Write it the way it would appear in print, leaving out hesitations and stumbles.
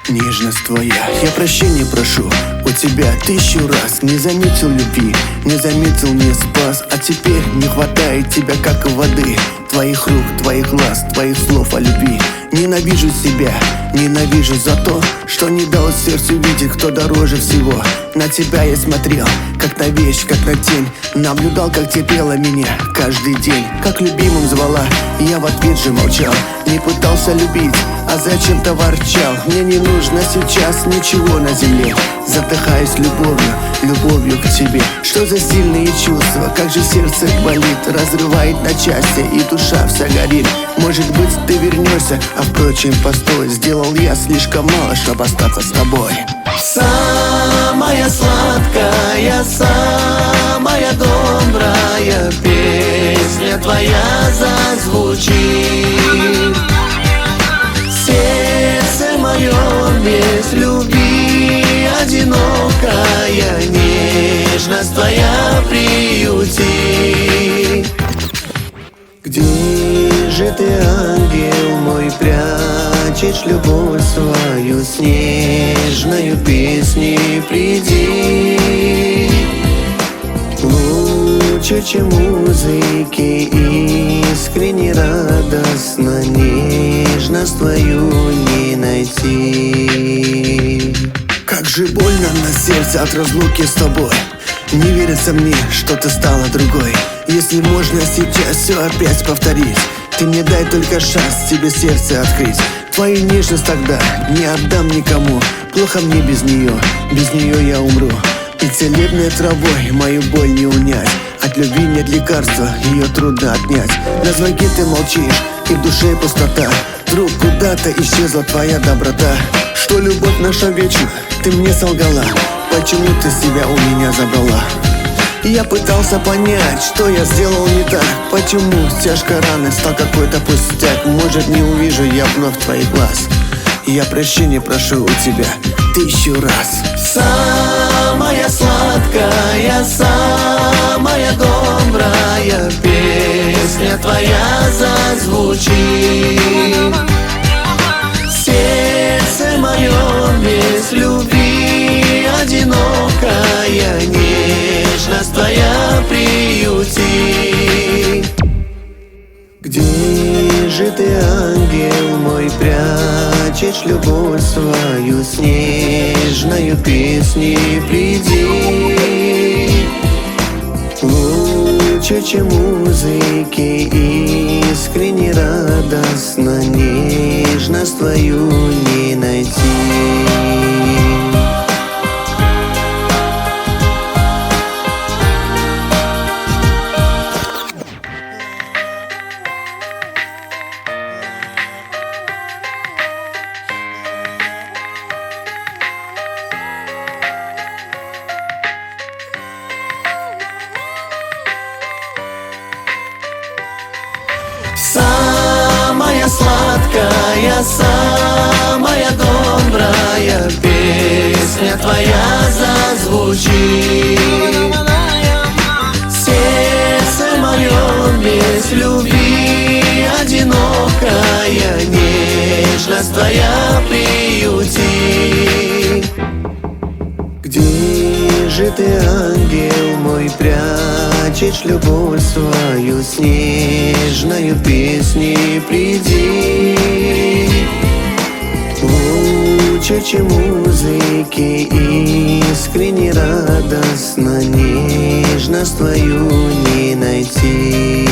Нежность твоя, я прощения прошу у тебя 1000 раз. Не заметил любви, не заметил, не спас. А теперь не хватает тебя, как воды. Твоих рук, твоих глаз, твоих слов о любви. Ненавижу себя, ненавижу за то, что не дал сердцу видеть, кто дороже всего. На тебя я смотрел, как на вещь, как на тень. Наблюдал, как терпела меня каждый день. Как любимым звала, я в ответ же молчал. Не пытался любить, а зачем-то ворчал. Мне не нужно сейчас ничего на земле. Задыхаюсь любовью, любовью к тебе. Что за сильные чувства, как же сердце болит. Разрывает на части и душа вся горит. Может быть ты вернешься, а впрочем постой. Сделал я слишком мало, чтобы остаться с тобой. Самая сладкая, самая добрая песня твоя зазвучит. Сердце мое без любви одинокая, нежность твоя приюти. Где же ты, ангел мой, прячешь любовь свою с нежною песней? Приди лучше, чем музыки, искренне радостно нежность твою не найти. Как же больно на сердце от разлуки с тобой. Не верится мне, что ты стала другой. Если можно сейчас все опять повторить, ты мне дай только шанс тебе сердце открыть. Твою нежность тогда не отдам никому. Плохо мне без нее я умру. И целебной травой мою боль не унять. От любви нет лекарства, ее трудно отнять. На звонки ты молчишь, и в душе пустота. Вдруг куда-то исчезла твоя доброта. Что любовь наша вечна, ты мне солгала. Почему ты себя у меня забрала? Я пытался понять, что я сделал не так. Почему тяжко раны стал какой-то пустяк. Может, не увижу я вновь твоих глаз. Я прощения прошу у тебя 1000 раз. Самая сладкая, самая добрая песня твоя зазвучит. Сердце мое без любви одинокая, нежность твоя приюти. Где же ты, ангел мой, прячешь любовь свою с нежною песней? Приди лучше, чем музыки, искренне радостно нежность твою не найти. Самая сладкая, самая добрая песня твоя зазвучит. Сердце мое без любви одинокая, нежность твоя приюти. Где же ты, ангел мой, прячешь любовь свою с нежною песней? Приди лучше, чем музыки, искренне радостно нежность твою не найти.